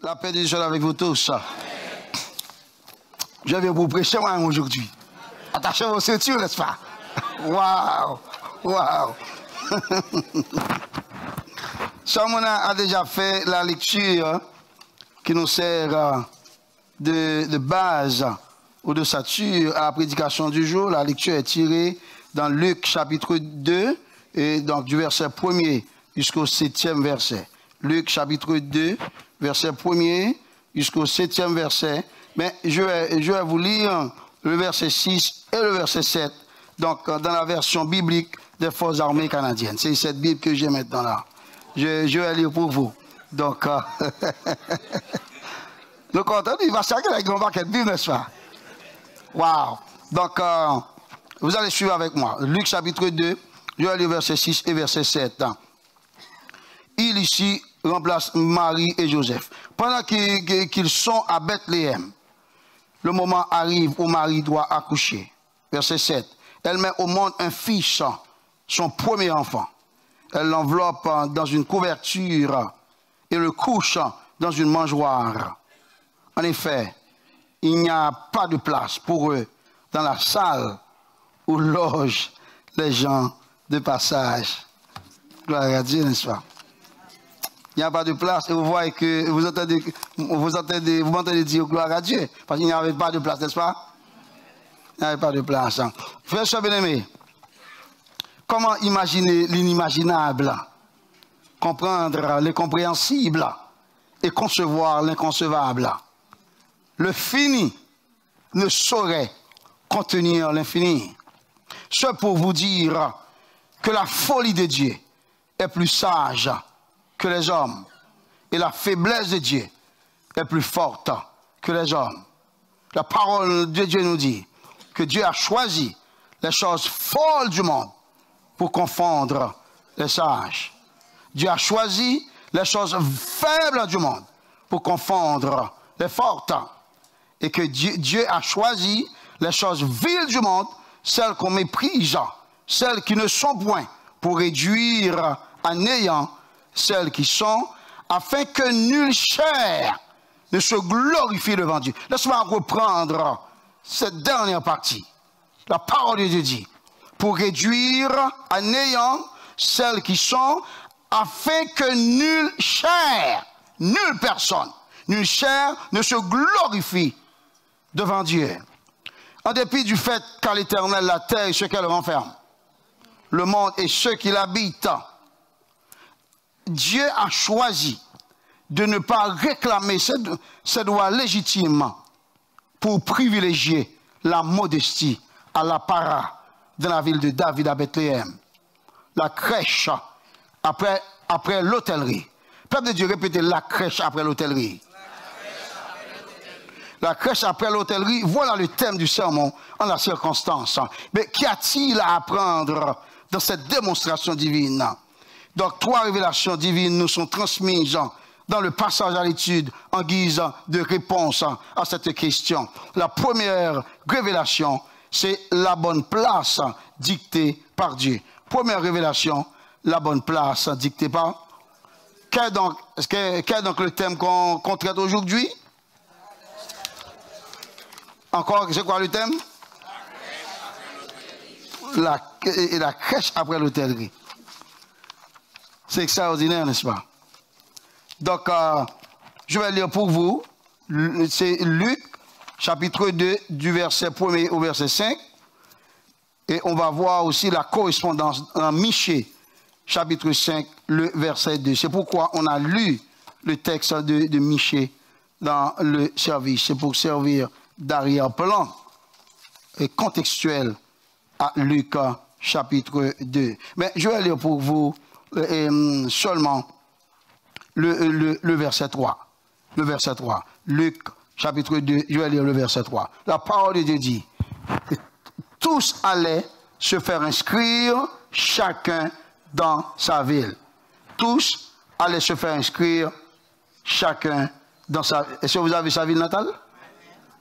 La paix du Seigneur avec vous tous. Je viens vous prêcher moi aujourd'hui. Attachez vos ceintures, n'est-ce pas? Waouh! Waouh! Salomon a déjà fait la lecture qui nous sert de base ou de sature à la prédication du jour. La lecture est tirée dans Luc chapitre 2 et donc du verset 1er jusqu'au 7e verset. Luc chapitre 2, verset 1er jusqu'au 7e verset. Mais je vais vous lire le verset 6 et le verset 7. Donc dans la version biblique des Forces armées canadiennes. C'est cette Bible que j'ai maintenant là. Je vais lire pour vous. Donc, le contenu, il va s'arrêter avec un paquet de Bible, n'est-ce pas? Waouh! Donc, vous allez suivre avec moi. Luc chapitre 2, je vais lire verset 6 et verset 7. Il ici remplace Marie et Joseph. Pendant qu'ils sont à Bethléem, le moment arrive où Marie doit accoucher. Verset 7. Elle met au monde un fils, son premier enfant. Elle l'enveloppe dans une couverture et le couche dans une mangeoire. En effet, il n'y a pas de place pour eux dans la salle où logent les gens de passage. Gloire à Dieu, n'est-ce pas? Il n'y a pas de place et vous voyez que vous m'entendez dire gloire à Dieu parce qu'il n'y avait pas de place, n'est-ce pas? Il n'y avait pas de place. Frères et bien-aimés, comment imaginer l'inimaginable, comprendre l'incompréhensible et concevoir l'inconcevable? Le fini ne saurait contenir l'infini. Ce pour vous dire que la folie de Dieu est plus sage que les hommes et la faiblesse de Dieu est plus forte que les hommes. La parole de Dieu nous dit que Dieu a choisi les choses folles du monde pour confondre les sages. Dieu a choisi les choses faibles du monde pour confondre les fortes. Et que Dieu a choisi les choses viles du monde, celles qu'on méprise, celles qui ne sont point, pour réduire à néant celles qui sont, afin que nulle chair ne se glorifie devant Dieu. Laisse-moi reprendre cette dernière partie. La parole de Dieu dit, pour réduire à néant celles qui sont, afin que nulle chair, nulle personne, nulle chair ne se glorifie devant Dieu. En dépit du fait qu'à l'Éternel la terre et ce qu'elle renferme, le monde et ceux qui l'habitent, Dieu a choisi de ne pas réclamer ses droits légitimes pour privilégier la modestie à l'apparat de la ville de David à Bethléem. La crèche après l'hôtellerie. Peuple de Dieu, répétez la crèche après l'hôtellerie. La crèche après l'hôtellerie, voilà le thème du sermon en la circonstance. Mais qu'y a-t-il à apprendre dans cette démonstration divine? Donc, 3 révélations divines nous sont transmises dans le passage à l'étude en guise de réponse à cette question. La première révélation, c'est la bonne place dictée par Dieu. Première révélation, la bonne place dictée par... Quel est donc le thème qu'on traite aujourd'hui? Encore, c'est quoi le thème? La crèche après l'hôtellerie. C'est extraordinaire, n'est-ce pas? Donc, je vais lire pour vous, c'est Luc, chapitre 2, du verset 1er au verset 5. Et on va voir aussi la correspondance dans Michée, chapitre 5, le verset 2. C'est pourquoi on a lu le texte de Michée dans le service. C'est pour servir d'arrière-plan et contextuel à Luc chapitre 2. Mais je vais lire pour vous seulement le verset 3. Le verset 3. Luc chapitre 2, je vais lire le verset 3. La parole de Dieu dit que tous allaient se faire inscrire, chacun dans sa ville. Tous allaient se faire inscrire, chacun dans sa ville. Est-ce que vous avez sa ville natale?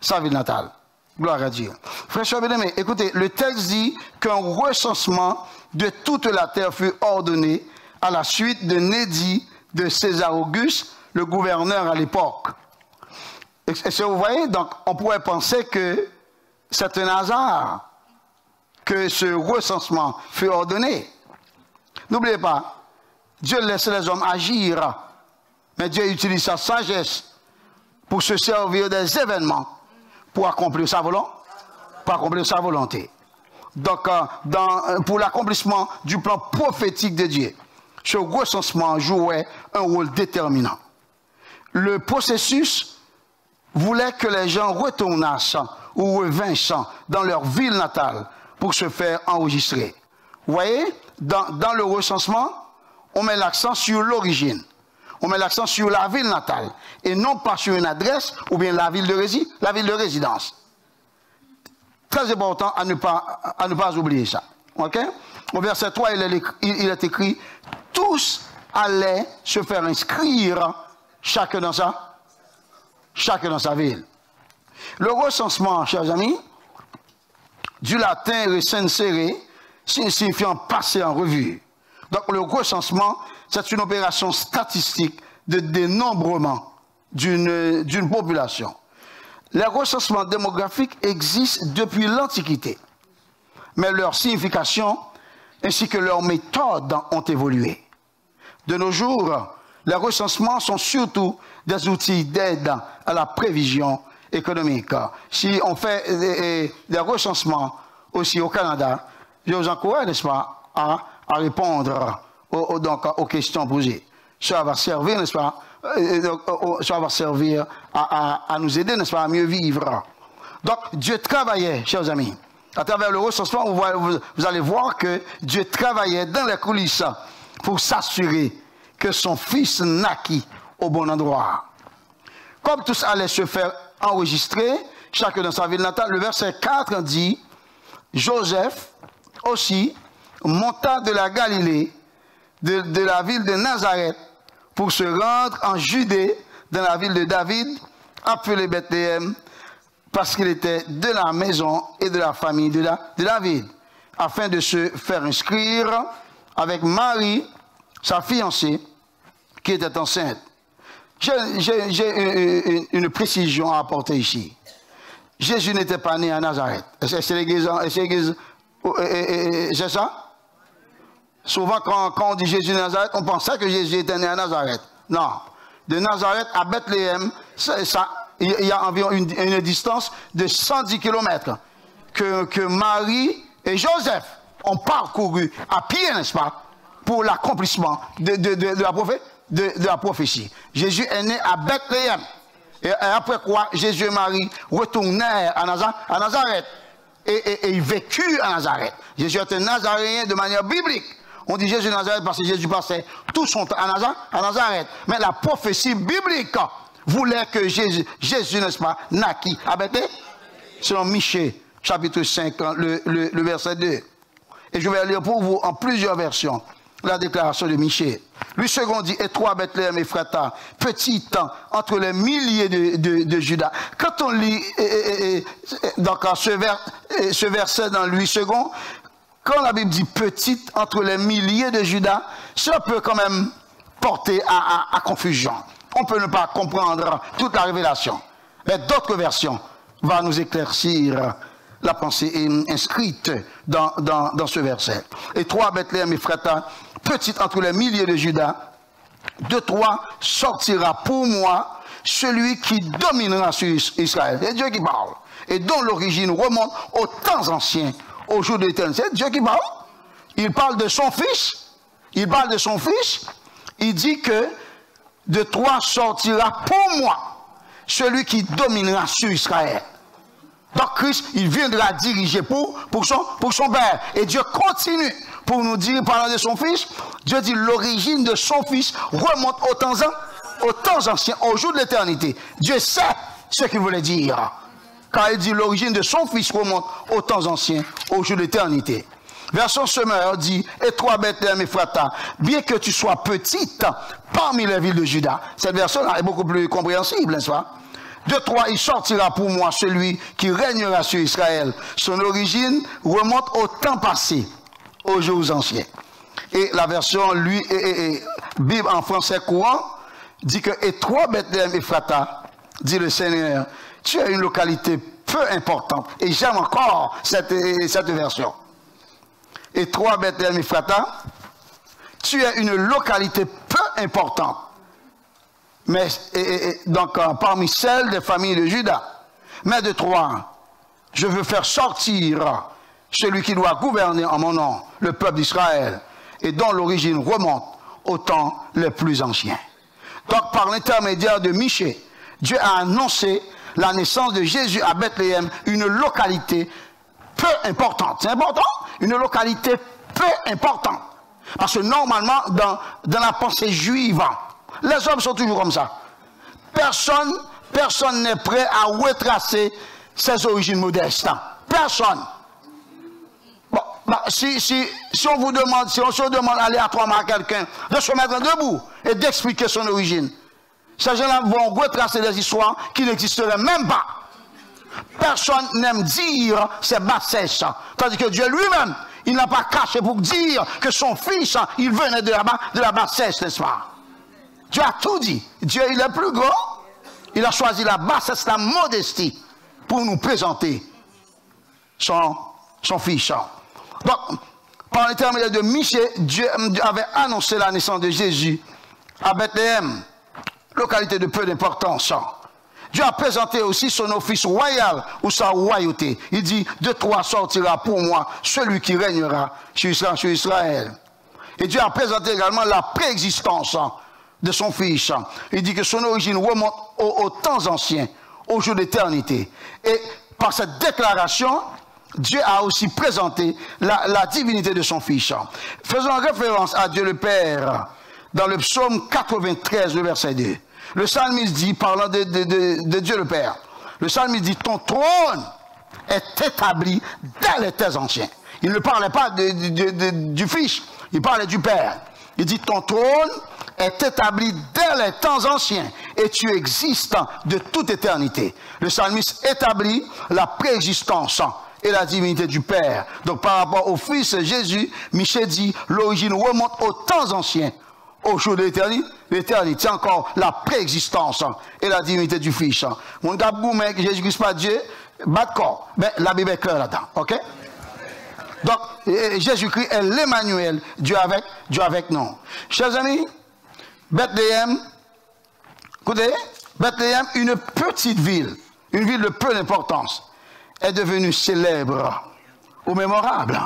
Sa ville natale. Gloire à Dieu. Frères et bien-aimés, écoutez, le texte dit qu'un recensement de toute la terre fut ordonné à la suite d'un édit de César Auguste, le gouverneur à l'époque. Est-ce que vous voyez? Donc, on pourrait penser que c'est un hasard que ce recensement fut ordonné. N'oubliez pas, Dieu laisse les hommes agir, mais Dieu utilise sa sagesse pour se servir des événements pour accomplir sa volonté. Donc, pour l'accomplissement du plan prophétique de Dieu, ce recensement jouait un rôle déterminant. Le processus voulait que les gens retournassent ou revinssent dans leur ville natale pour se faire enregistrer. Vous voyez, dans le recensement, on met l'accent sur l'origine. On met l'accent sur la ville natale et non pas sur une adresse ou bien la ville de résidence. Très important à ne pas oublier ça. Ok? Au verset 3, il est écrit, tous allaient se faire inscrire, chacun dans sa ville. Le recensement, chers amis, du latin recensere, signifiant passer en revue. Donc le recensement, c'est une opération statistique de dénombrement d'une population. Les recensements démographiques existent depuis l'Antiquité, mais leur signification ainsi que leurs méthodes ont évolué. De nos jours, les recensements sont surtout des outils d'aide à la prévision économique. Si on fait des recensements aussi au Canada, je vous encourage, n'est-ce pas, à répondre aux questions posées. Ça va servir, n'est-ce pas, ça va servir à nous aider, n'est-ce pas, à mieux vivre. Donc, Dieu travaillait, chers amis. À travers le recensement, vous allez voir que Dieu travaillait dans les coulisses pour s'assurer que son fils naquit au bon endroit. Comme tous allaient se faire enregistrer, chacun dans sa ville natale, le verset 4 dit, Joseph aussi monta de la Galilée, de la ville de Nazareth, pour se rendre en Judée, dans la ville de David, appelée Bethléem, parce qu'il était de la maison et de la famille de David, afin de se faire inscrire avec Marie, sa fiancée, qui était enceinte. J'ai une précision à apporter ici. Jésus n'était pas né à Nazareth. C'est l'église, c'est ça? Souvent, quand on dit Jésus de Nazareth, on pensait que Jésus était né à Nazareth. Non. De Nazareth à Bethléem, il y a environ une distance de 110 km que Marie et Joseph ont parcouru à pied, n'est-ce pas, pour l'accomplissement de la prophétie. Jésus est né à Bethléem. Et après quoi, Jésus et Marie retournèrent à Nazareth. Et ils vécurent à Nazareth. Jésus était nazaréen de manière biblique. On dit Jésus de Nazareth parce que Jésus passait tout son temps à Nazareth. Mais la prophétie biblique voulait que Jésus, n'est-ce pas, naquit à Bethléem. Selon Michée, chapitre 5, le verset 2. Et je vais lire pour vous en plusieurs versions la déclaration de Michée. Lui second dit, et toi Bethléem Ephrata, petit temps entre les milliers de Juda. Quand on lit donc ce verset dans lui second, quand la Bible dit petite entre les milliers de Juda, ça peut quand même porter à confusion. On peut ne pas comprendre toute la révélation. Mais d'autres versions vont nous éclaircir la pensée inscrite dans ce verset. Et toi Bethléem Ephrata, petite entre les milliers de Juda, de toi sortira pour moi celui qui dominera sur Israël. C'est Dieu qui parle. Et dont l'origine remonte aux temps anciens, au jour de l'éternité. C'est Dieu qui parle. Il parle de son fils. Il parle de son fils. Il dit que de toi sortira pour moi celui qui dominera sur Israël. Donc Christ, il viendra diriger pour son Père. Et Dieu continue pour nous dire, parlant de son Fils, Dieu dit l'origine de son Fils remonte aux temps anciens, au jour de l'éternité. Dieu sait ce qu'il voulait dire. Car il dit l'origine de son Fils remonte aux temps anciens, au jour de l'éternité. Version semeur dit, et toi Bethléem Ephrata, bien que tu sois petite parmi les villes de Juda. Cette version-là est beaucoup plus compréhensible, n'est-ce pas? De toi, il sortira pour moi celui qui régnera sur Israël. Son origine remonte au temps passé, aux jours anciens. Et la version, Bible en français courant, dit que, et toi, Bethléem Ephrata, dit le Seigneur, tu es une localité peu importante. Et j'aime encore cette version. Et toi, Bethléem Ephrata, tu es une localité peu importante. Mais donc parmi celles des familles de Juda. Mais de toi, je veux faire sortir celui qui doit gouverner en mon nom, le peuple d'Israël, et dont l'origine remonte aux temps les plus anciens. Donc par l'intermédiaire de Michée, Dieu a annoncé la naissance de Jésus à Bethléem, une localité peu importante. C'est important? Une localité peu importante. Parce que normalement, dans la pensée juive, les hommes sont toujours comme ça. Personne n'est prêt à retracer ses origines modestes. Personne. Bon, bah, si on vous demande, si on se demande aléatoirement à quelqu'un de se mettre debout et d'expliquer son origine, ces gens-là vont retracer des histoires qui n'existeraient même pas. Personne n'aime dire ses bassesses. Tandis que Dieu lui-même, il n'a pas caché pour dire que son fils, il venait de la bassesse, n'est-ce pas? Dieu a tout dit. Dieu, il est plus grand. Il a choisi la bassesse, la modestie pour nous présenter son fils. Donc, par l'intermédiaire de Michée, Dieu avait annoncé la naissance de Jésus à Bethléem, localité de peu d'importance. Dieu a présenté aussi son office royal ou sa royauté. Il dit, de toi sortira pour moi celui qui régnera sur Israël. Et Dieu a présenté également la préexistence de son fils. Il dit que son origine remonte aux temps anciens, au jour d'éternité. Et par cette déclaration, Dieu a aussi présenté la divinité de son fils. Faisons référence à Dieu le Père dans le psaume 93, le verset 2. Le psalmiste dit, parlant de Dieu le Père, le psalmiste dit, ton trône est établi dès les temps anciens. Il ne parlait pas du Fils, il parlait du Père. Il dit, ton trône est établi dès les temps anciens et tu existes de toute éternité. Le psalmiste établit la préexistence et la divinité du Père. Donc par rapport au Fils Jésus, Michée dit, l'origine remonte aux temps anciens, au jour de l'éternité, encore la préexistence et la divinité du Fils. Mon gabou, mais Jésus-Christ pas Dieu, d'accord, mais la Bible est claire là-dedans, ok? Donc, Jésus-Christ est l'Emmanuel, Dieu avec nous. Chers amis, Bethléem, écoutez, Bethléem, une petite ville, une ville de peu d'importance, est devenue célèbre ou mémorable.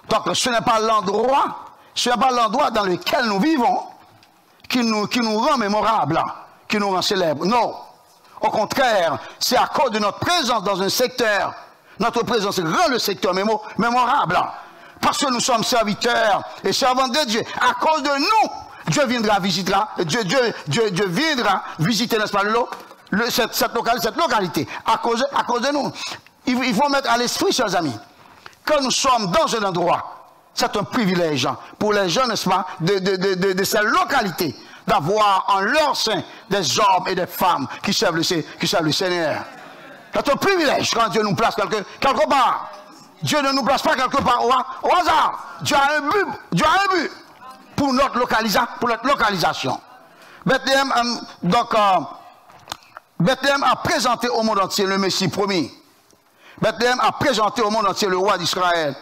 Donc, ce n'est pas l'endroit dans lequel nous vivons qui nous rend mémorable, qui nous rend célèbre. Non. Au contraire, c'est à cause de notre présence dans un secteur. Notre présence rend le secteur mémorable. Parce que nous sommes serviteurs et servants de Dieu. À cause de nous, Dieu viendra visiter, Dieu viendra visiter, n'est-ce pas, cette localité. À cause de nous. Il faut mettre à l'esprit, chers amis, quand nous sommes dans un endroit, c'est un privilège pour les gens, n'est-ce pas, de cette localité, d'avoir en leur sein des hommes et des femmes qui servent le Seigneur. C'est un privilège quand Dieu nous place quelque part. Dieu ne nous place pas quelque part au hasard. Dieu a un but pour notre localisation. Bethléem a présenté au monde entier le Messie promis. Bethléem a présenté au monde entier le roi d'Israël.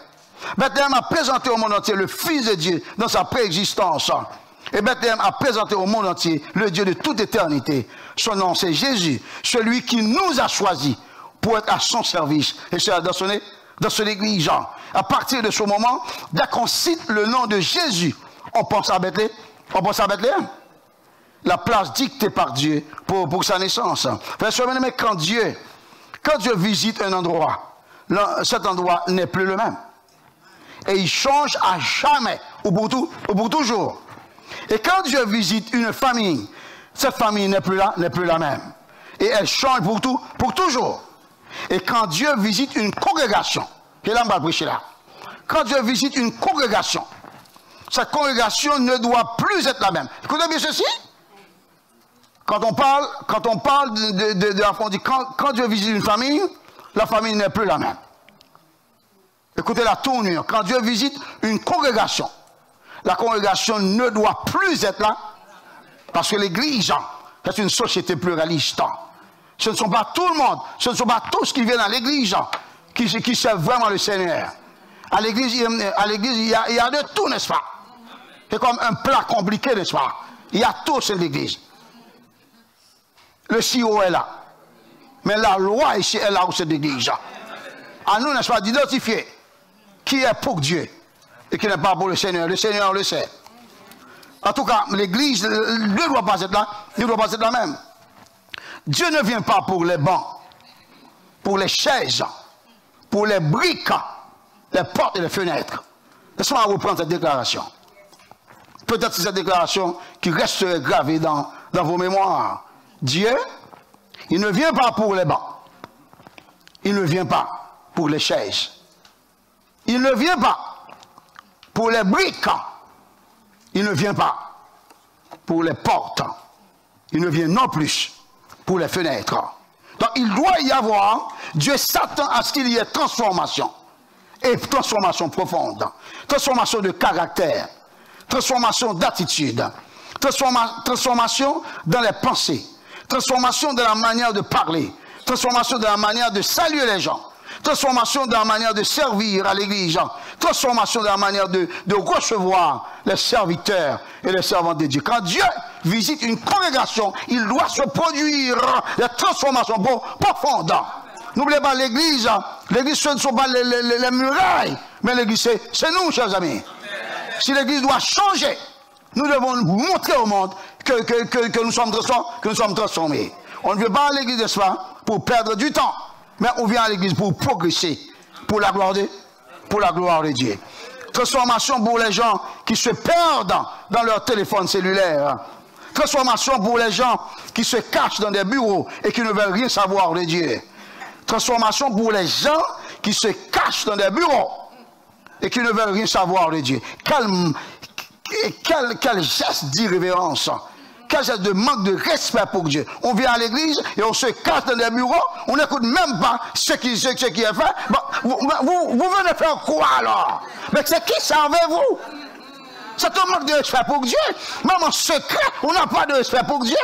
Bethléem a présenté au monde entier le Fils de Dieu dans sa préexistence. Et Bethléem a présenté au monde entier le Dieu de toute éternité. Son nom c'est Jésus, celui qui nous a choisis pour être à son service. Et c'est dans son église. À partir de ce moment, dès qu'on cite le nom de Jésus, on pense à Bethléem. La place dictée par Dieu pour sa naissance. Mais quand Dieu visite un endroit, cet endroit n'est plus le même. Et il change à jamais, ou pour toujours. Et quand Dieu visite une famille, cette famille n'est plus la même. Et elle change pour toujours. Et quand Dieu visite une congrégation, et là on va prêcher là. Quand Dieu visite une congrégation, cette congrégation ne doit plus être la même. Écoutez bien ceci. Quand on parle de la famille, quand Dieu visite une famille, la famille n'est plus la même. Écoutez la tournure. Quand Dieu visite une congrégation, la congrégation ne doit plus être là. Parce que l'église est une société pluraliste. Ce ne sont pas tout le monde, ce ne sont pas tous qui viennent à l'église qui servent vraiment le Seigneur. À l'église, il y a de tout, n'est-ce pas? C'est comme un plat compliqué, n'est-ce pas? Il y a tout sur l'église. Le sirop est là. Mais la loi ici est là où cette église. À nous, n'est-ce pas, d'identifier qui est pour Dieu et qui n'est pas pour le Seigneur. Le Seigneur le sait. En tout cas, l'église ne doit pas être là, ne doit pas être la même. Dieu ne vient pas pour les bancs, pour les chaises, pour les briques, les portes et les fenêtres. Laissez-moi reprendre cette déclaration. Peut-être c'est cette déclaration qui resterait gravée dans vos mémoires. Dieu, il ne vient pas pour les bancs. Il ne vient pas pour les chaises. Il ne vient pas pour les briques. Il ne vient pas pour les portes. Il ne vient non plus pour les fenêtres. Donc il doit y avoir, Dieu s'attend à ce qu'il y ait transformation. Et transformation profonde. Transformation de caractère. Transformation d'attitude. Transformation dans les pensées. Transformation de la manière de parler. Transformation de la manière de saluer les gens. Transformation de la manière de servir à l'église. Transformation de la manière de recevoir les serviteurs et les servantes de Dieu. Quand Dieu visite une congrégation, il doit se produire des transformations profondes. N'oubliez pas l'église. L'église, ce ne sont pas les murailles, mais l'église, c'est nous, chers amis. Si l'église doit changer, nous devons montrer au monde que nous sommes transformés. On ne veut pas à l'église de soi pour perdre du temps, mais on vient à l'église pour progresser, pour la gloire de Dieu. Transformation pour les gens qui se perdent dans leur téléphone cellulaire. Transformation pour les gens qui se cachent dans des bureaux et qui ne veulent rien savoir de Dieu. Transformation pour les gens qui se cachent dans des bureaux et qui ne veulent rien savoir de Dieu. Quel geste d'irrévérence, quel geste de manque de respect pour Dieu. On vient à l'église et on se cache dans des bureaux, on n'écoute même pas ce qui est fait. Bon, vous venez faire quoi alors? Mais c'est qui servez-vous? C'est un manque de respect pour Dieu. Même en secret, on n'a pas de respect pour Dieu.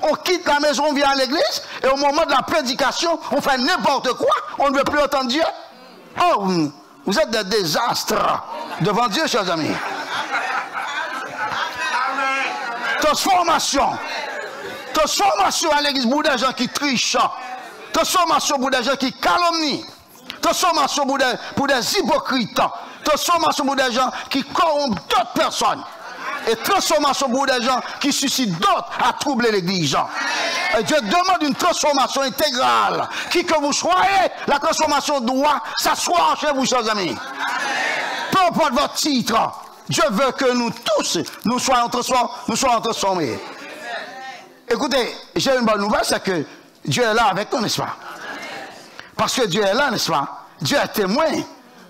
On quitte la maison, on vient à l'église, et au moment de la prédication, on fait n'importe quoi, on ne veut plus entendre Dieu. Oh, vous êtes des désastres devant Dieu, chers amis. Transformation. Transformation à l'église pour des gens qui trichent. Transformation pour des gens qui calomnient. Transformation pour des hypocrites. Transformation pour des gens qui corrompent d'autres personnes. Et transformation pour des gens qui suscitent d'autres à troubler l'église. Et Dieu demande une transformation intégrale. Qui que vous soyez, la transformation doit s'asseoir chez vous, chers amis. Peu importe votre titre, Dieu veut que nous tous, nous soyons transformés. Écoutez, j'ai une bonne nouvelle, c'est que Dieu est là avec nous, n'est-ce pas? Parce que Dieu est là, n'est-ce pas? Dieu est témoin.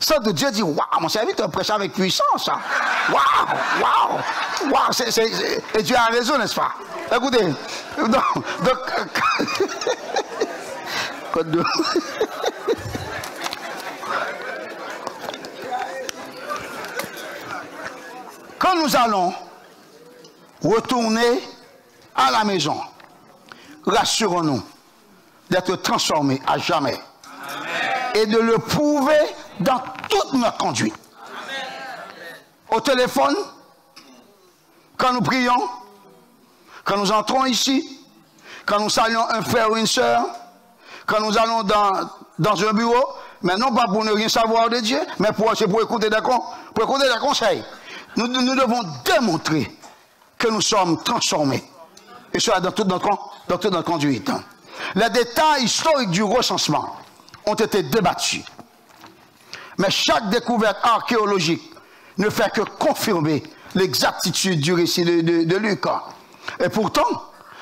Ça de Dieu dit, waouh, mon serviteur prêche avec puissance. Waouh. Et Dieu a raison, n'est-ce pas? Écoutez, quand nous allons retourner à la maison, rassurons-nous d'être transformés à jamais. Et de le prouver dans toute notre conduite. Au téléphone, quand nous prions, quand nous entrons ici, quand nous saluons un frère ou une soeur, quand nous allons dans un bureau, mais non pas pour ne rien savoir de Dieu, mais pour écouter des conseils. Nous devons démontrer que nous sommes transformés. Et cela dans toute notre conduite. Les détails historiques du recensement ont été débattus. Mais chaque découverte archéologique ne fait que confirmer l'exactitude du récit de Luc. Et pourtant,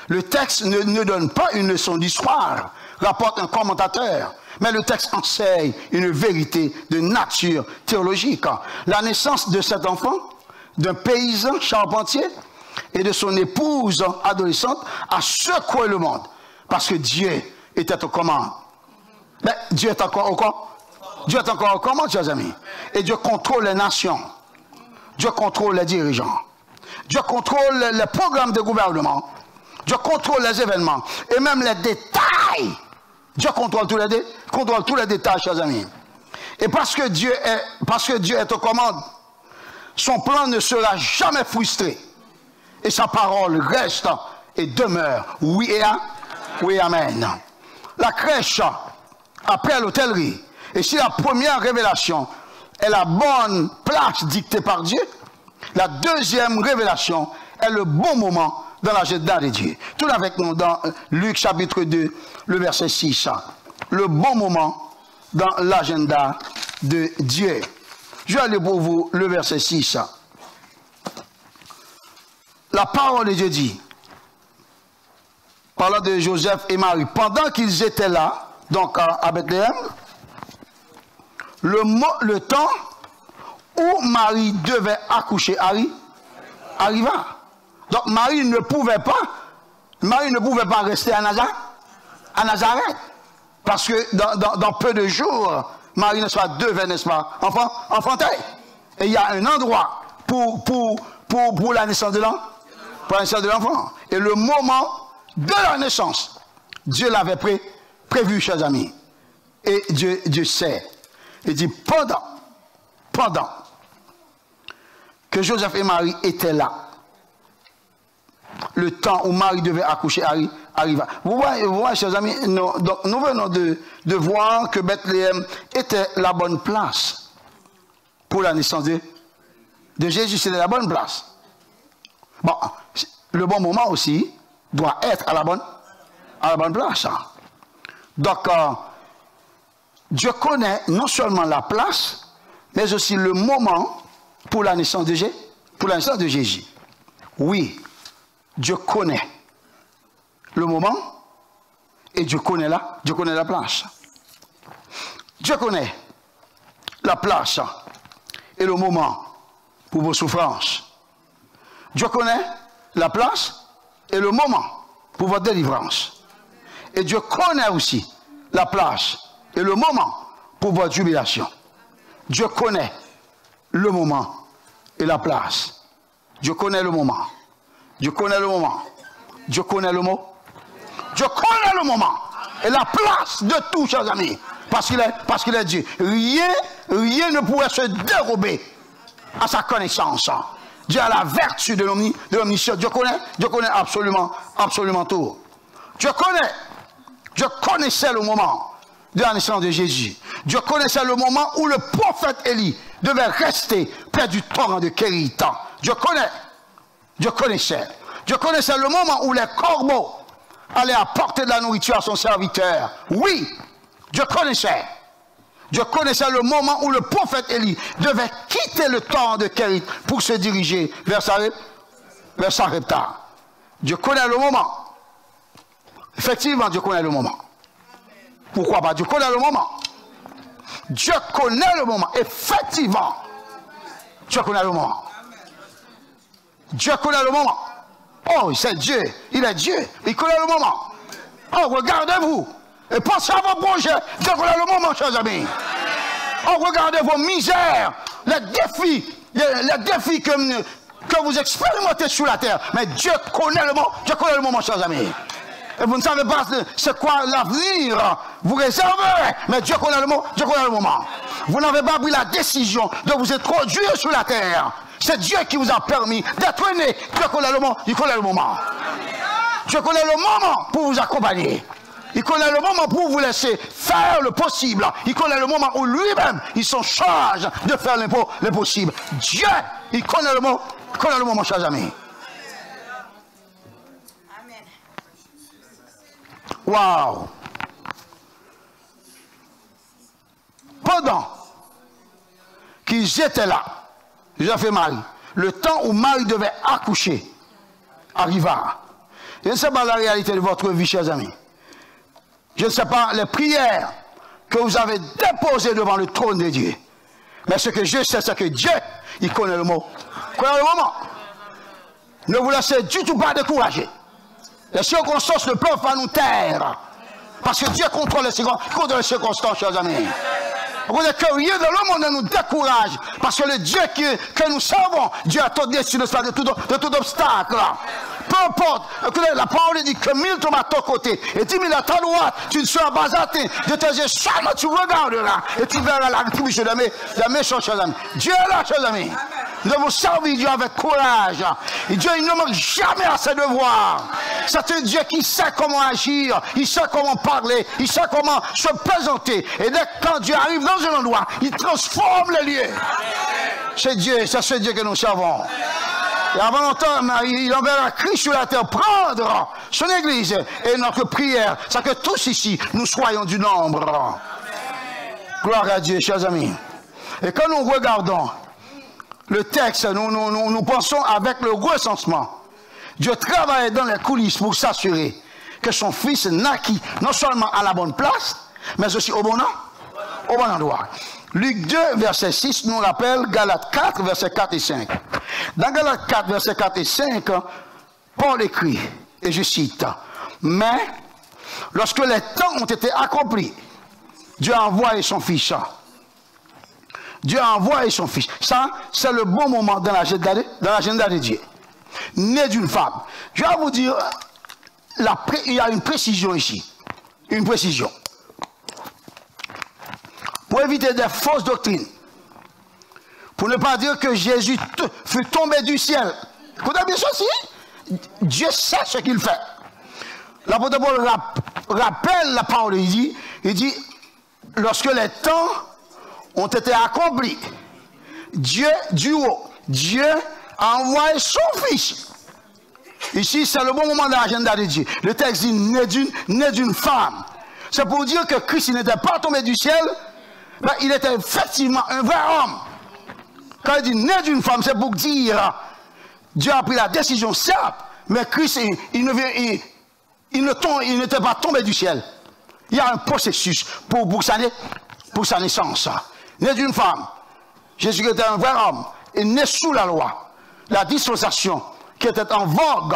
le texte ne donne pas une leçon d'histoire, rapporte un commentateur, mais le texte enseigne une vérité de nature théologique. La naissance de cet enfant, d'un paysan charpentier et de son épouse adolescente a secoué le monde, parce que Dieu était aux commandes. Mais Dieu est encore au corps. Dieu est encore aux commandes, chers amis. Et Dieu contrôle les nations. Dieu contrôle les dirigeants. Dieu contrôle les programmes de gouvernement. Dieu contrôle les événements. Et même les détails détails. Dieu contrôle tous les détails, chers amis. Et parce que Dieu est aux commandes, son plan ne sera jamais frustré. Et sa parole reste et demeure. Oui et amen. La crèche, après l'hôtellerie, et si la première révélation est la bonne place dictée par Dieu, la deuxième révélation est le bon moment dans l'agenda de Dieu. Tout avec nous dans Luc chapitre 2, le verset 6. Le bon moment dans l'agenda de Dieu. Je vais aller pour vous le verset 6. La parole de Dieu dit, parlant de Joseph et Marie, pendant qu'ils étaient là, donc à Bethléem, le temps où Marie devait accoucher arriva. Donc Marie ne pouvait pas rester à Nazareth. Parce que dans peu de jours, Marie, n'est-ce pas, devait, n'est-ce pas, enfanter. Et il y a un endroit pour la naissance de l'enfant. Et le moment de la naissance, Dieu l'avait prévu, chers amis. Et Dieu sait. Il dit, pendant que Joseph et Marie étaient là, le temps où Marie devait accoucher arriva. Vous voyez, chers amis, nous venons de voir que Bethléem était la bonne place pour la naissance de Jésus. C'était la bonne place. Bon, le bon moment aussi doit être à la bonne place. Donc, Dieu connaît non seulement la place, mais aussi le moment pour la naissance de Jésus. Oui, Dieu connaît le moment et Dieu connaît la place. Dieu connaît la place et le moment pour vos souffrances. Dieu connaît la place et le moment pour votre délivrance. Et Dieu connaît aussi la place et le moment pour votre jubilation. Dieu connaît le moment et la place. Dieu connaît le moment. Dieu connaît le moment. Dieu connaît le mot. Dieu connaît le moment et la place de tout, chers amis. Parce qu'il est Dieu. Rien ne pourrait se dérober à sa connaissance. Dieu a la vertu de l'omniscience. Dieu connaît absolument tout. Dieu connaissait le moment de la naissance de Jésus. Dieu connaissait le moment où le prophète Élie devait rester près du torrent de Kérita. Dieu connaissait le moment où les corbeaux allaient apporter de la nourriture à son serviteur. Oui, Dieu connaissait le moment où le prophète Élie devait quitter le torrent de Kérit pour se diriger vers Sarepta. Dieu connaît le moment. Effectivement, Dieu connaît le moment. Pourquoi pas? Dieu connaît le moment. Dieu connaît le moment. Effectivement, Dieu connaît le moment. Dieu connaît le moment. Oh, c'est Dieu. Il est Dieu. Il connaît le moment. Oh, regardez-vous. Et pensez à vos projets. Dieu connaît le moment, chers amis. Oh, regardez vos misères, les défis que vous expérimentez sur la terre. Mais Dieu connaît le moment, chers amis. Et vous ne savez pas c'est quoi l'avenir vous réserverez. Mais Dieu connaît le moment. Vous n'avez pas pris la décision de vous introduire sur la terre. C'est Dieu qui vous a permis d'être né. Dieu connaît le moment. Il connaît le moment. Dieu connaît le moment pour vous accompagner. Il connaît le moment pour vous laisser faire le possible. Il connaît le moment où lui-même, il s'en charge de faire l'impossible. Dieu, il connaît le moment, chers amis. Waouh! Pendant qu'ils étaient là, Joseph et Marie, le temps où Marie devait accoucher arriva. Je ne sais pas la réalité de votre vie, chers amis. Je ne sais pas les prières que vous avez déposées devant le trône de Dieu. Mais ce que je sais, c'est que Dieu, il connaît le mot. Il connaît le moment. Ne vous laissez du tout pas décourager. Les circonstances ne peuvent pas nous taire. Parce que Dieu contrôle les circonstances, chers amis. Vous voyez que rien de le monde ne nous décourage. Parce que le Dieu que nous servons, Dieu a tout dessus de tout obstacle. peu importe, la parole dit que 1000 tombent à ton côté et 10 000 à ta droite, tu ne seras pas atteint de tes yeux, seulement tu regarderas et tu verras la rétribution de mes méchants, chers amis. Dieu est là, chers amis. Nous devons servir Dieu avec courage. Et Dieu, il ne manque jamais à ses devoirs. C'est un Dieu qui sait comment agir, il sait comment parler, il sait comment se présenter. Et dès que quand Dieu arrive dans un endroit, il transforme les lieux. C'est Dieu, c'est ce Dieu que nous servons. Et avant longtemps, il enverra Christ sur la terre prendre son église. Et notre prière, c'est que tous ici, nous soyons du nombre. Gloire à Dieu, chers amis. Et quand nous regardons le texte, nous pensons avec le recensement. Dieu travaille dans les coulisses pour s'assurer que son fils naquit non seulement à la bonne place, mais aussi au bon endroit. Luc 2, verset 6 nous rappelle Galates 4, verset 4 et 5. Dans Galates 4, verset 4 et 5, Paul écrit, et je cite, « Mais lorsque les temps ont été accomplis, Dieu a envoyé son fils. » Dieu a envoyé son fils. Ça, c'est le bon moment dans l'agenda de Dieu. Né d'une femme. Je vais vous dire, il y a une précision ici. Une précision. Pour éviter des fausses doctrines. Pour ne pas dire que Jésus fut tombé du ciel. Écoutez bien ceci. Dieu sait ce qu'il fait. L'apôtre Paul rappelle la parole. Il dit, lorsque les temps ont été accomplis, Dieu du haut, Dieu a envoyé son fils. Ici, c'est le bon moment de l'agenda de Dieu. Le texte dit né d'une femme. C'est pour dire que Christ n'était pas tombé du ciel, mais il était effectivement un vrai homme. Quand il dit né d'une femme, c'est pour dire Dieu a pris la décision, certes, mais Christ, il n'était pas tombé du ciel. Il y a un processus pour sa naissance. Né d'une femme, Jésus était un vrai homme, et né sous la loi. La dispensation qui était en vogue,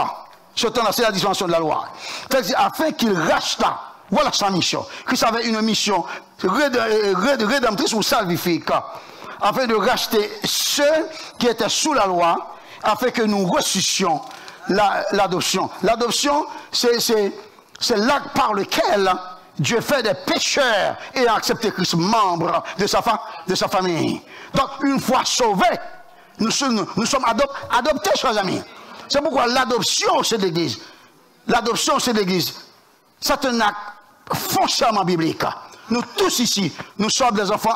c'est la dispensation de la loi. Afin qu'il rachetât, voilà sa mission. Christ avait une mission rédemptrice ou salvifique, afin de racheter ceux qui étaient sous la loi, afin que nous reçussions l'adoption. L'adoption, c'est l'acte par lequel Dieu fait des pécheurs et a accepté Christ membre de sa famille. Donc, une fois sauvés, nous sommes adoptés, chers amis. C'est pourquoi l'adoption, c'est l'Église. L'adoption, c'est l'Église. C'est un acte foncièrement biblique. Nous tous ici, nous sommes des enfants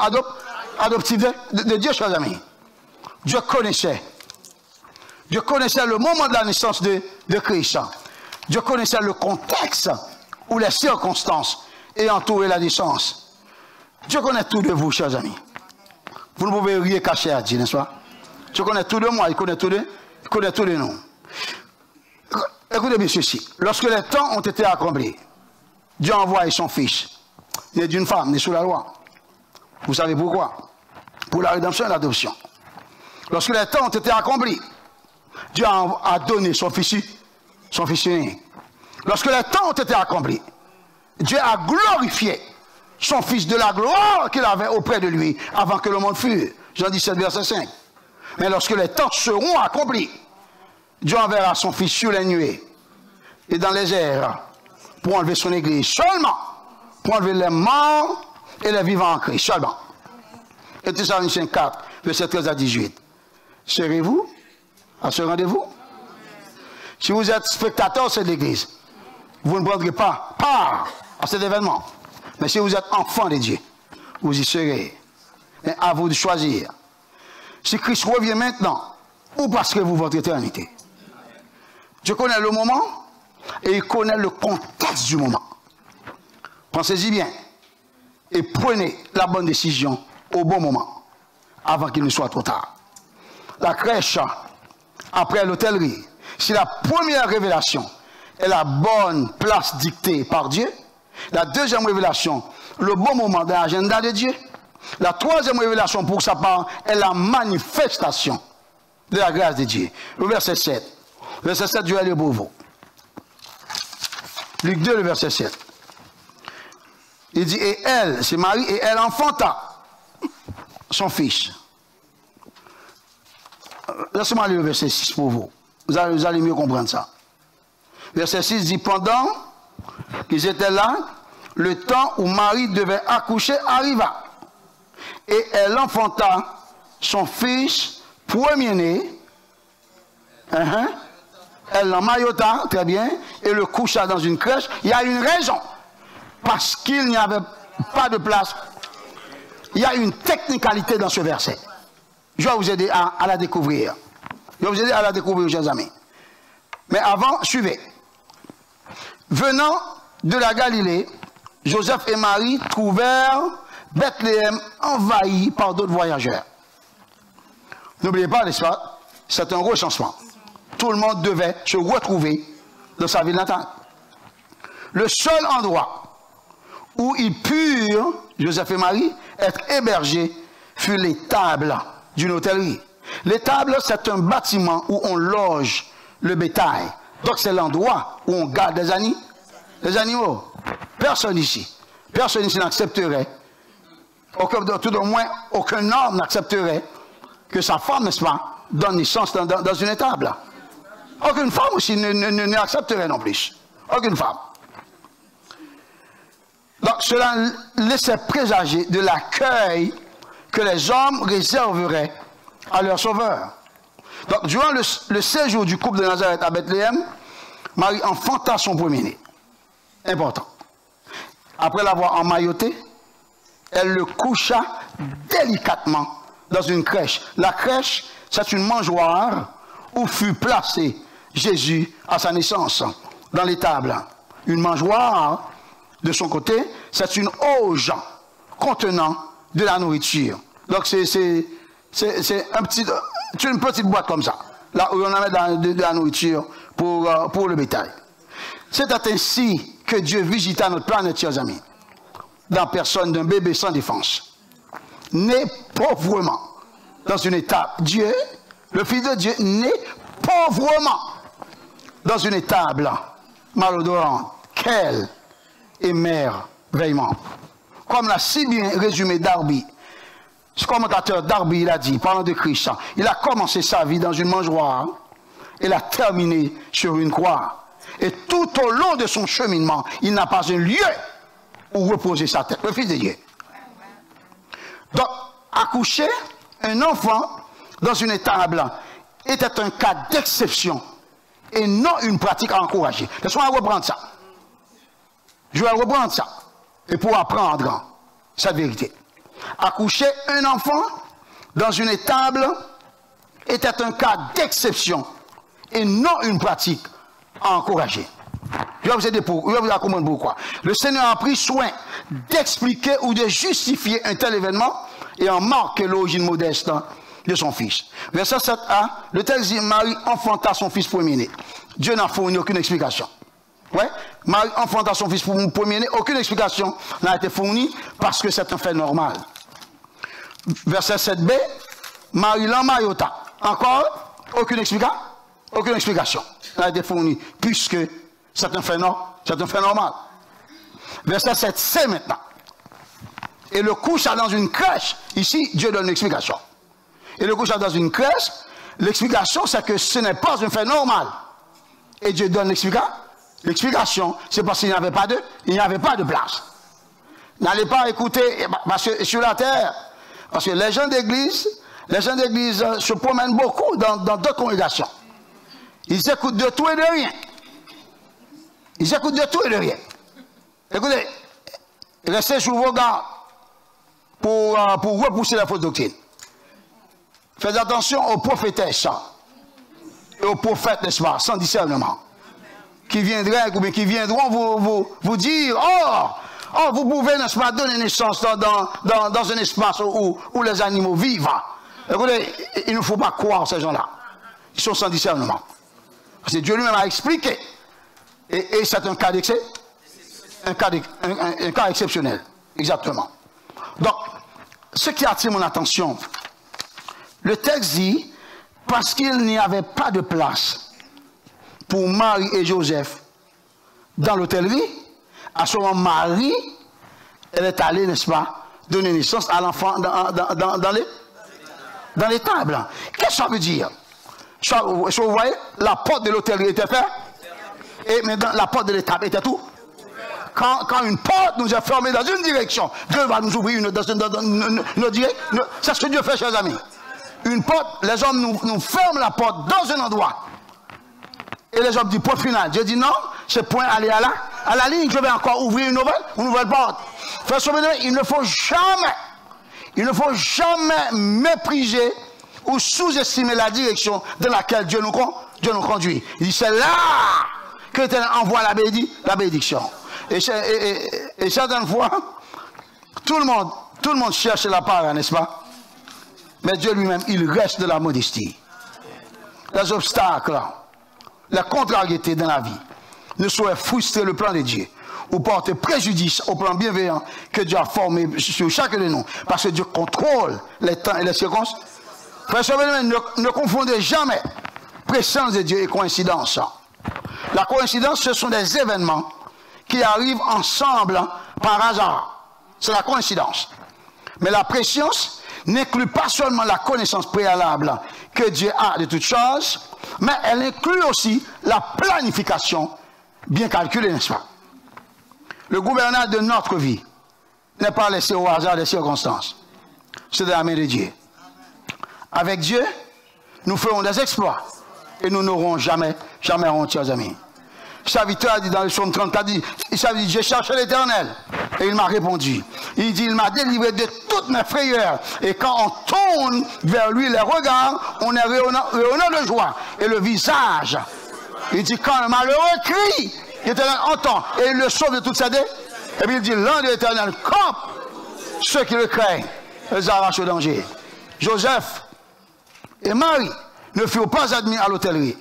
adoptifs de Dieu, chers amis. Dieu connaissait le moment de la naissance de Christ. Dieu connaissait le contexte ou les circonstances ayant entouré la naissance. Dieu connaît tout de vous, chers amis. Vous ne pouvez rien cacher à Dieu, n'est-ce pas? Dieu connaît tout de moi, il connaît tout de nous. Écoutez bien ceci. Lorsque les temps ont été accomplis, Dieu a envoyé son fils, né d'une femme, né sous la loi. Vous savez pourquoi? Pour la rédemption et l'adoption. Lorsque les temps ont été accomplis, Dieu a donné son fils unique. Lorsque les temps ont été accomplis, Dieu a glorifié son fils de la gloire qu'il avait auprès de lui avant que le monde fût. Jean 17, verset 5. Mais lorsque les temps seront accomplis, Dieu enverra son fils sur les nuées et dans les airs pour enlever son église. Seulement pour enlever les morts et les vivants en Christ. Seulement. Et Thessaloniciens 4, verset 13 à 18. Serez-vous à ce rendez-vous? Si vous êtes spectateur de cette église, vous ne prendrez pas part à cet événement. Mais si vous êtes enfant de Dieu, vous y serez. Mais à vous de choisir. Si Christ revient maintenant, ou passerez-vous votre éternité? Dieu connaît le moment et il connaît le contexte du moment. Pensez-y bien et prenez la bonne décision au bon moment, avant qu'il ne soit trop tard. La crèche, après l'hôtellerie, si la première révélation est la bonne place dictée par Dieu, la deuxième révélation, le bon moment de l'agenda de Dieu, la troisième révélation pour sa part est la manifestation de la grâce de Dieu. Le verset 7. Le verset 7, Dieu est pour vous. Luc 2, le verset 7. Il dit, et elle, c'est Marie, et elle enfanta son fils. Laissez-moi lire le verset 6 pour vous. Vous allez mieux comprendre ça. Verset 6 dit, pendant qu'ils étaient là, le temps où Marie devait accoucher arriva. Et elle enfanta son fils premier-né. Elle l'emmaillota, très bien, et le coucha dans une crèche. Il y a une raison. Parce qu'il n'y avait pas de place. Il y a une technicalité dans ce verset. Je vais vous aider à la découvrir. Je vais vous aider à la découvrir, chers amis. Mais avant, suivez. Venant de la Galilée, Joseph et Marie trouvèrent Bethléem envahi par d'autres voyageurs. N'oubliez pas, n'est-ce pas, c'est un recensement. Tout le monde devait se retrouver dans sa ville natale. Le seul endroit où ils purent, Joseph et Marie, être hébergés fut l'étable d'une hôtellerie. L'étable, c'est un bâtiment où on loge le bétail. Donc c'est l'endroit où on garde les animaux. Personne ici n'accepterait, tout au moins aucun homme n'accepterait que sa femme, n'est-ce pas, donne naissance dans une étable. Aucune femme aussi n'accepterait non plus. Aucune femme. Donc cela laissait présager de l'accueil que les hommes réserveraient à leur sauveur. Donc durant le séjour du couple de Nazareth à Bethléem, Marie enfanta son premier-né. Important. Après l'avoir emmailloté, elle le coucha délicatement dans une crèche. La crèche, c'est une mangeoire où fut placé Jésus à sa naissance, dans l'étable. Une mangeoire, de son côté, c'est une auge contenant de la nourriture. Donc c'est une petite boîte comme ça, là où on met de la nourriture pour le bétail. C'est ainsi que Dieu visita notre planète, chers amis, dans la personne d'un bébé sans défense, né pauvrement dans une étable. Dieu, le Fils de Dieu, né pauvrement dans une étable malodorante. Quel émerveillement! Comme l'a si bien résumé Darby, ce commentateur Darby, il a dit, parlant de Christ, il a commencé sa vie dans une mangeoire et l'a terminé sur une croix. Et tout au long de son cheminement, il n'a pas un lieu où reposer sa tête. Le Fils de Dieu. Donc, accoucher un enfant dans une étable était un cas d'exception et non une pratique à encourager. Laisse-moi reprendre ça. Je vais reprendre ça. Et pour apprendre cette vérité. Accoucher un enfant dans une étable était un cas d'exception et non une pratique à encourager. Je vais vous aider je vais vous raconter pourquoi. Le Seigneur a pris soin d'expliquer ou de justifier un tel événement et en marquer l'origine modeste de son fils. Verset 7a, le texte dit, Marie enfanta son fils premier-né. Dieu n'a fourni aucune explication. Ouais? Marie enfanta son fils premier-né, aucune explication n'a été fournie parce que c'est un fait normal. Verset 7b, Marie l'emmaillota. Encore, aucune explication n'a été fournie puisque c'est un fait normal. Verset 7c maintenant. Et le coucha dans une crèche. Ici, Dieu donne une explication. Et le coucha dans une crèche, l'explication c'est que ce n'est pas un fait normal. Et Dieu donne l'explication. L'explication, c'est parce qu'il n'y avait pas de place. N'allez pas écouter, parce que sur la terre, parce que les gens d'église se promènent beaucoup dans d'autres congrégations. Ils écoutent de tout et de rien. Ils écoutent de tout et de rien. Écoutez, restez sur vos gardes pour repousser la fausse doctrine. Faites attention aux prophétesses et aux prophètes, n'est-ce pas, sans discernement, qui viendront vous dire, oh, vous pouvez, n'est-ce pas, donner naissance dans un espace où les animaux vivent. Écoutez, il ne faut pas croire ces gens-là. Ils sont sans discernement. Parce que Dieu lui-même a expliqué. Et c'est un cas exceptionnel. Exactement. Donc, ce qui attire mon attention, le texte dit, parce qu'il n'y avait pas de place pour Marie et Joseph dans l'hôtellerie, à ce moment, Marie, elle est allée, n'est-ce pas, donner naissance à l'enfant dans l'étable. Qu'est-ce que ça veut dire? Vous voyez, la porte de l'hôtellerie était fermée. Et maintenant, la porte de l'étape était tout. Quand une porte nous est fermée dans une direction, Dieu va nous ouvrir une autre direction. C'est ce que Dieu fait, chers amis. Une porte, les hommes nous ferment la porte dans un endroit. Et les hommes disent, point final. Dieu dit non, c'est point aller à la ligne, je vais encore ouvrir une nouvelle porte. Frère Sauvenet, il ne faut jamais mépriser ou sous-estimer la direction dans laquelle Dieu nous conduit. Il dit, c'est là que l'Éternel envoie la bénédiction. Et certaines fois, tout le monde cherche la part, n'est-ce pas? Mais Dieu lui-même, il reste de la modestie. Les obstacles, la contrariété dans la vie ne sauraient frustrer le plan de Dieu ou porter préjudice au plan bienveillant que Dieu a formé sur chacun de nous. Parce que Dieu contrôle les temps et les circonstances. Frère, ne confondez jamais présence de Dieu et coïncidence. La coïncidence, ce sont des événements qui arrivent ensemble par hasard. C'est la coïncidence. Mais la préscience n'inclut pas seulement la connaissance préalable que Dieu a de toutes choses, mais elle inclut aussi la planification bien calculée, n'est-ce pas? Le gouvernail de notre vie n'est pas laissé au hasard des circonstances. C'est de la main de Dieu. Avec Dieu, nous ferons des exploits et nous n'aurons jamais honte, chers amis. Le serviteur a dit dans le psaume 34, il dit, j'ai cherché l'Éternel et il m'a répondu. Il dit, il m'a délivré de toutes mes frayeurs. Et quand on tourne vers lui les regards, on est rayonnant de joie. Et le visage, il dit, quand le malheureux crie, l'Éternel entend et il le sauve de toutes ses dés. Et puis il dit, l'un de l'Éternel campe ceux qui le craignent, les arrache au danger. Joseph et Marie ne furent pas admis à l'hôtellerie.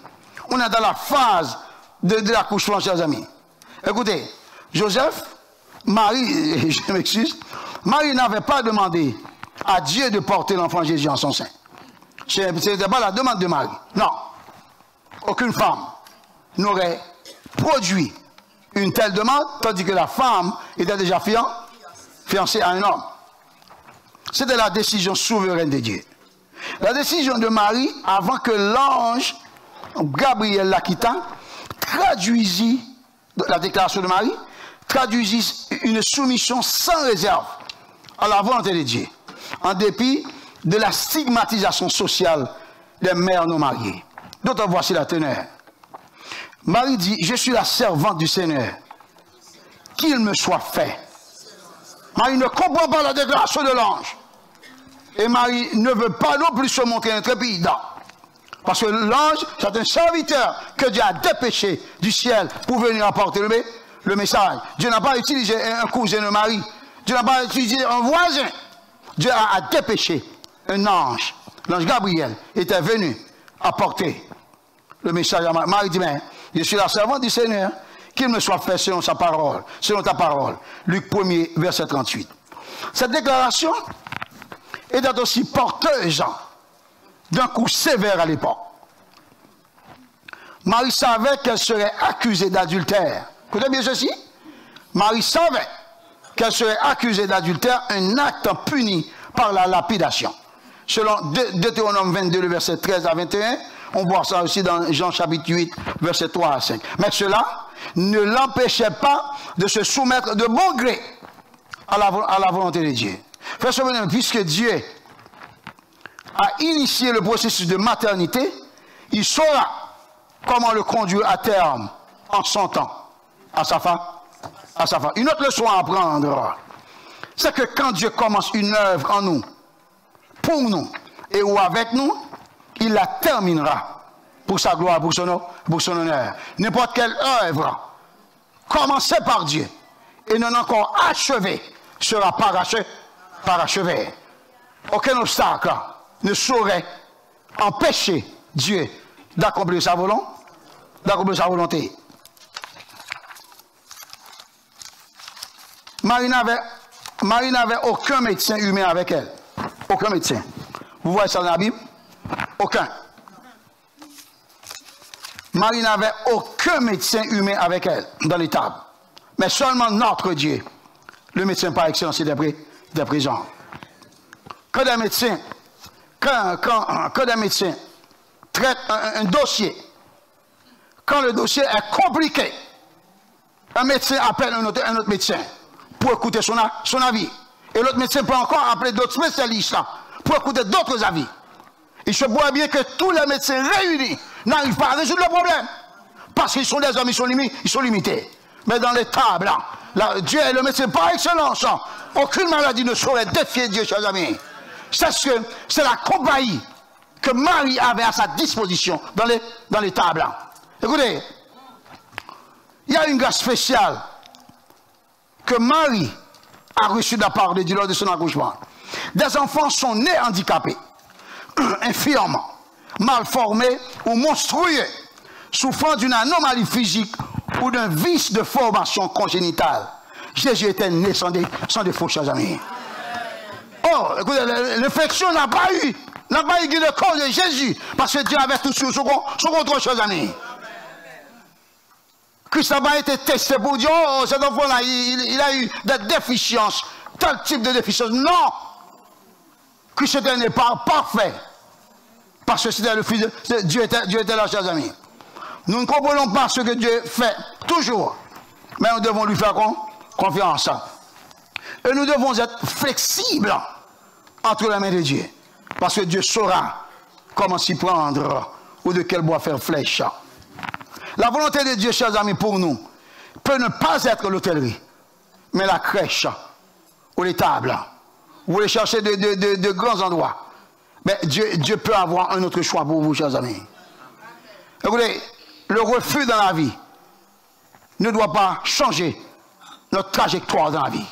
On est dans la phase de l'accouchement, chers amis. Écoutez, Joseph, Marie, je m'excuse, Marie n'avait pas demandé à Dieu de porter l'enfant Jésus en son sein. Ce n'était pas la demande de Marie. Non. Aucune femme n'aurait produit une telle demande, tandis que la femme était déjà fiancée à un homme. C'était la décision souveraine de Dieu. La décision de Marie, avant que l'ange Gabriel la quitta, traduisit, la déclaration de Marie, traduisit une soumission sans réserve à la volonté de Dieu, en dépit de la stigmatisation sociale des mères non mariées. D'autres, voici la teneur. Marie dit, je suis la servante du Seigneur, qu'il me soit fait. Marie ne comprend pas la déclaration de l'ange. Et Marie ne veut pas non plus se montrer intrépide. Parce que l'ange, c'est un serviteur que Dieu a dépêché du ciel pour venir apporter le message. Dieu n'a pas utilisé un cousin de Marie. Dieu n'a pas utilisé un voisin. Dieu a dépêché un ange. L'ange Gabriel était venu apporter le message à Marie. Marie dit, mais je suis la servante du Seigneur, qu'il me soit fait selon sa parole, selon ta parole. Luc 1er, verset 38. Cette déclaration était aussi porteuse d'un coup sévère à l'époque. Marie savait qu'elle serait accusée d'adultère. Écoutez bien ceci. Marie savait qu'elle serait accusée d'adultère, un acte puni par la lapidation. Selon Deutéronome 22, le verset 13 à 21, on voit ça aussi dans Jean chapitre 8, verset 3 à 5. Mais cela ne l'empêchait pas de se soumettre de bon gré à la volonté de Dieu. Frère Sauvenet, puisque Dieu a initié le processus de maternité, il saura comment le conduire à terme en son temps à sa femme. Une autre leçon à apprendre, c'est que quand Dieu commence une œuvre en nous, pour nous et ou avec nous, il la terminera pour sa gloire, pour son honneur. N'importe quelle œuvre commencée par Dieu et non encore achevée sera parachevée. Aucun obstacle ne saurait empêcher Dieu d'accomplir sa volonté. Marie n'avait aucun médecin humain avec elle. Aucun médecin. Vous voyez ça dans la Bible? Aucun. Marie n'avait aucun médecin humain avec elle dans l'étable. Mais seulement notre Dieu, le médecin par excellence, est présent. Quand des médecins traitent un dossier quand le dossier est compliqué, un médecin appelle un autre médecin pour écouter son avis. Et l'autre médecin peut encore appeler d'autres spécialistes là, pour écouter d'autres avis. Il se voit bien que tous les médecins réunis n'arrivent pas à résoudre le problème. Parce qu'ils sont des hommes, ils sont limités. Mais dans les tables, là, Dieu est le médecin par excellence. Aucune maladie ne saurait défier Dieu, chers amis. C'est la compagnie que Marie avait à sa disposition dans les tables. Écoutez, il y a une grâce spéciale que Marie a reçue de la part de Dieu lors de son accouchement. Des enfants sont nés handicapés, infirmes, mal formés ou monstrueux, souffrant d'une anomalie physique ou d'un vice de formation congénitale. Jésus était né sans défaut, chers amis. Oh, écoutez, l'infection n'a pas eu de cause de Jésus, parce que Dieu avait tout sur son contrôle, chers amis. Christ n'a pas été testé pour dire, oh, cet enfant-là, il a eu des déficiences, tel type de déficience. Non! Christ n'est pas parfait. Parce que c'était le Fils de Dieu. Dieu était là, chers amis. Nous ne comprenons pas ce que Dieu fait, toujours. Mais nous devons lui faire confiance. Et nous devons être flexibles entre les mains de Dieu. Parce que Dieu saura comment s'y prendre ou de quel bois faire flèche. La volonté de Dieu, chers amis, pour nous, peut ne pas être l'hôtellerie, mais la crèche ou les tables. Vous voulez chercher de grands endroits. Mais Dieu peut avoir un autre choix pour vous, chers amis. Écoutez, le refus dans la vie ne doit pas changer notre trajectoire dans la vie.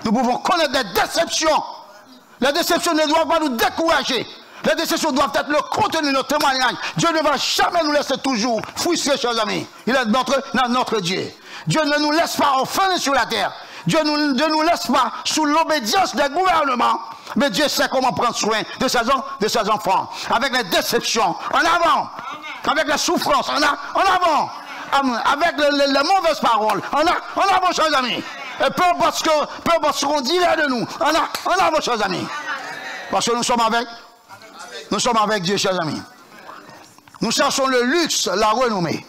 Nous pouvons connaître des déceptions. Les déceptions ne doivent pas nous décourager. Les déceptions doivent être le contenu de notre témoignage. Dieu ne va jamais nous laisser toujours frustrés, chers amis. Il est notre Dieu. Dieu ne nous laisse pas orphelins sur la terre. Dieu ne nous laisse pas sous l'obédience des gouvernements. Mais Dieu sait comment prendre soin de ses enfants. Avec les déceptions, en avant. Avec les souffrances, en avant. Avec les mauvaises paroles, en avant, chers amis. Et peu importe ce qu'on dirait de nous, en avant, chers amis. Parce que nous sommes avec Dieu, chers amis. Nous cherchons le luxe, la renommée,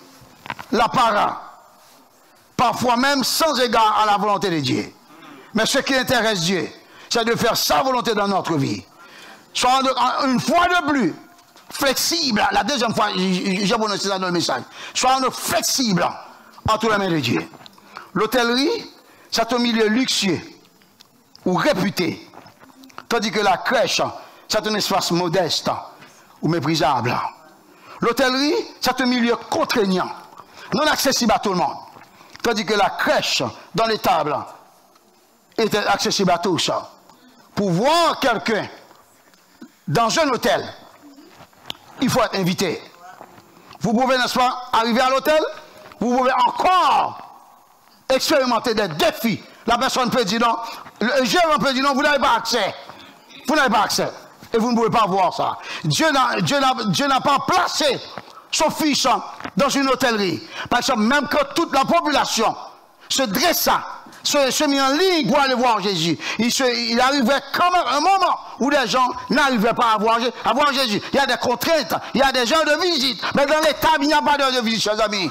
l'apparat, parfois même sans égard à la volonté de Dieu. Mais ce qui intéresse Dieu, c'est de faire sa volonté dans notre vie. Soit une fois de plus, flexible, la deuxième fois, j'ai prononcé ça dans le message, soit flexible entre les mains de Dieu. L'hôtellerie, c'est un milieu luxueux ou réputé, tandis que la crèche, c'est un espace modeste ou méprisable. L'hôtellerie, c'est un milieu contraignant, non accessible à tout le monde. Tandis que la crèche, dans les tables, est accessible à tous. Pour voir quelqu'un dans un hôtel, il faut être invité. Vous pouvez, n'est-ce pas, arriver à l'hôtel, vous pouvez encore expérimenter des défis. La personne peut dire non, le gérant peut dire non, vous n'avez pas accès. Vous n'avez pas accès. Et vous ne pouvez pas voir ça. Dieu n'a pas placé son fils dans une hôtellerie. Par exemple, même quand toute la population se dressa, se mit en ligne pour aller voir Jésus, il arrivait quand même un moment où les gens n'arrivaient pas à voir Jésus. Il y a des contraintes, il y a des heures de visite, mais dans les tables, il n'y a pas d'heure de visite, chers amis.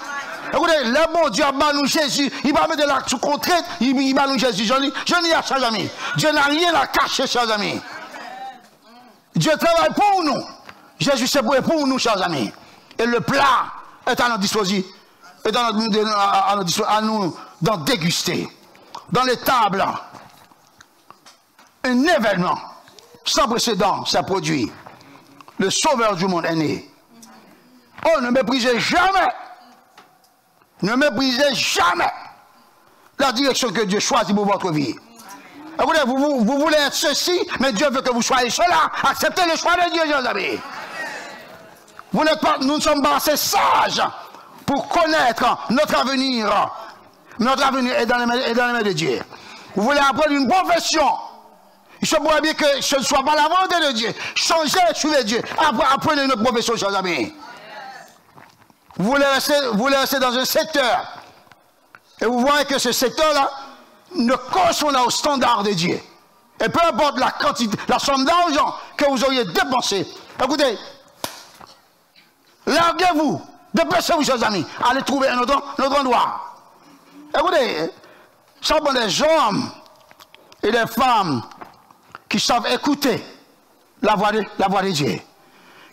Écoutez, le bon Dieu a nous Jésus, il va mettre la sous contrainte, il va nous Jésus. Je n'y ai, chers amis. Dieu n'a rien à cacher, chers amis. Dieu travaille pour nous. Jésus c'est pour nous, chers amis. Et le plat est à notre disposition, à nous d'en déguster. Dans les tables, un événement sans précédent s'est produit. Le Sauveur du monde est né. Oh, ne méprisez jamais la direction que Dieu choisit pour votre vie. Écoutez, vous voulez être ceci, mais Dieu veut que vous soyez cela. Acceptez le choix de Dieu, chers amis. Nous ne sommes pas assez sages pour connaître notre avenir. Notre avenir est dans les mains de Dieu. Vous voulez apprendre une profession. Il se pourrait bien que ce ne soit pas la volonté de Dieu. Changez, suivez Dieu. Apprenez une profession, chers amis. Vous voulez rester dans un secteur. Et vous voyez que ce secteur-là ne correspond pas au standard de Dieu. Et peu importe la quantité, la somme d'argent que vous auriez dépensé. Écoutez, larguez-vous Dépêchez-vous, chers amis. Allez trouver un autre endroit. Écoutez, ça sont des hommes et des femmes qui savent écouter la voix de Dieu.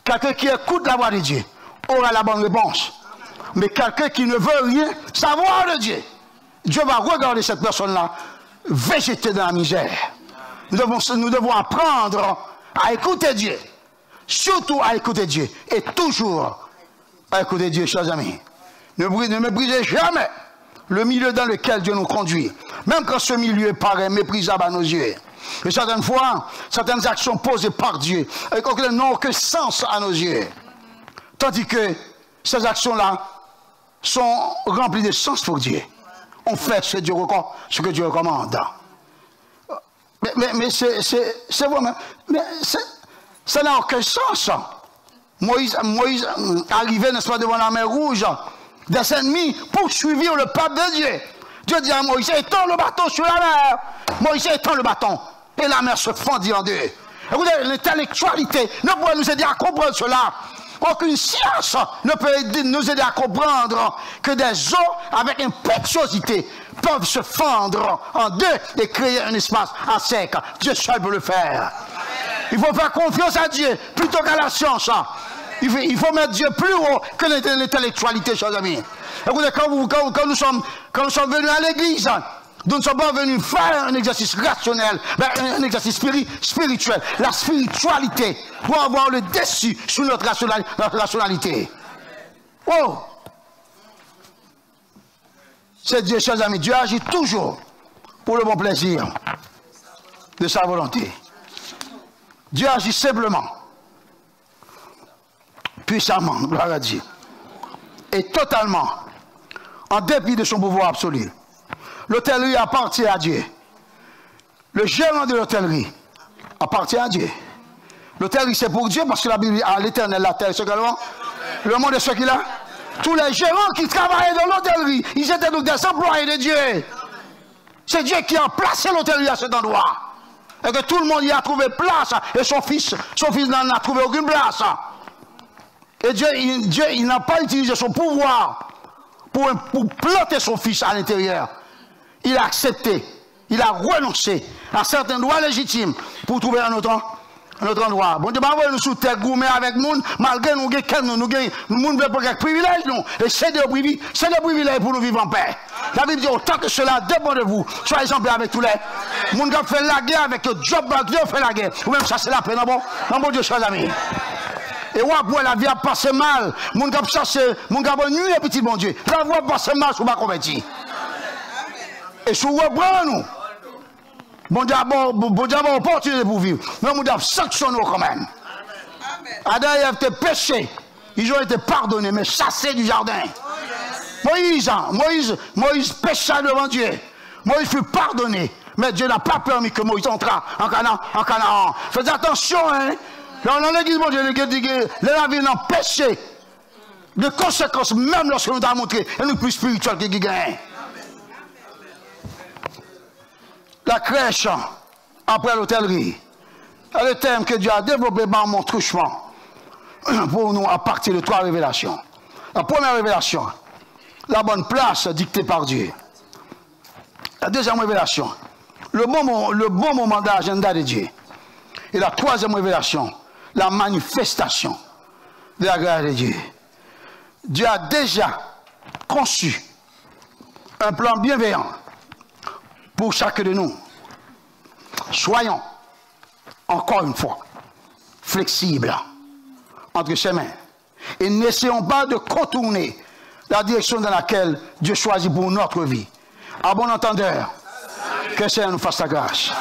Quelqu'un qui écoute la voix de Dieu aura la bonne réponse. Mais quelqu'un qui ne veut rien savoir de Dieu, Dieu va regarder cette personne-là végéter dans la misère. Nous devons apprendre à écouter Dieu. Surtout à écouter Dieu. Et toujours à écouter Dieu, chers amis. Ne méprisez jamais le milieu dans lequel Dieu nous conduit. Même quand ce milieu paraît méprisable à nos yeux. Et certaines fois, certaines actions posées par Dieu n'ont aucun sens à nos yeux. Tandis que ces actions-là sont remplies de sens pour Dieu. On fait ce que Dieu recommande. Mais c'est vrai, mais ça n'a aucun sens. Moïse arrivait, n'est-ce pas, devant la mer Rouge, des ennemis poursuivirent le peuple de Dieu. Dieu dit à Moïse, étends le bâton sur la mer. Moïse étend le bâton. Et la mer se fendit en deux. Écoutez, l'intellectualité ne pourrait nous aider à comprendre cela. Aucune science ne peut nous aider à comprendre que des eaux avec impétuosité peuvent se fendre en deux et créer un espace à sec. Dieu seul peut le faire. Il faut faire confiance à Dieu plutôt qu'à la science. Il faut mettre Dieu plus haut que l'intellectualité, chers amis. Écoutez, quand nous sommes venus à l'église, nous ne sommes pas venus faire un exercice rationnel, mais un exercice spirituel. La spiritualité doit avoir le dessus sur notre rationalité. Oh! C'est Dieu, chers amis. Dieu agit toujours pour le bon plaisir de sa volonté. Dieu agit simplement, puissamment, gloire à Dieu, et totalement, en dépit de son pouvoir absolu. L'hôtellerie appartient à Dieu. Le gérant de l'hôtellerie appartient à Dieu. L'hôtellerie, c'est pour Dieu, parce que la Bible dit à l'éternel, la terre, ce qu'il a. Le monde est ce qu'il a. Tous les gérants qui travaillaient dans l'hôtellerie, ils étaient donc des employés de Dieu. C'est Dieu qui a placé l'hôtellerie à cet endroit. Et que tout le monde y a trouvé place. Et son fils n'en a trouvé aucune place. Et Dieu il n'a pas utilisé son pouvoir pour planter son fils à l'intérieur. Il a accepté, il a renoncé à certains droits légitimes pour trouver un autre endroit. Bon Dieu, nous sous terre gourmet avec nous, malgré nous, nous ne veut pas quelques privilèges, non. Et c'est des privilèges pour nous vivre en paix. La Bible dit, autant que cela dépend de vous, soyez en paix avec tous les. Moun qui fait la guerre avec Job, Dieu fait la guerre. Ou même ça, c'est la paix, non, bon Dieu, chers amis. Et ouais, la vie a passé mal. Moun qui a chassé, moun qui a nuit, petit bon Dieu. La vie a passé mal, sous ma converti. Et si vous reprenez nous, bon Dieu a opportunité pour vivre. Mais nous devons sanctionner quand même. Adam et Ève étaient péchés. Ils ont été pardonnés, mais chassés du jardin. Moïse pécha devant Dieu. Moïse fut pardonné. Mais Dieu n'a pas permis que Moïse entre en Canaan. Faites attention, hein. Dans l'église, bon Dieu, les vie n'ont péché. De conséquences, même lorsque nous avons montré, et nous plus spirituels qui gagnent. La crèche après l'hôtellerie. C'est le thème que Dieu a développé par mon truchement pour nous à partir de 3 révélations. La première révélation, la bonne place dictée par Dieu. La deuxième révélation, le bon moment d'agenda de Dieu. Et la troisième révélation, la manifestation de la grâce de Dieu. Dieu a déjà conçu un plan bienveillant pour chacun de nous. Soyons, encore une fois, flexibles entre ses mains. Et n'essayons pas de contourner la direction dans laquelle Dieu choisit pour notre vie. À bon entendeur, que le Seigneur nous fasse sa grâce.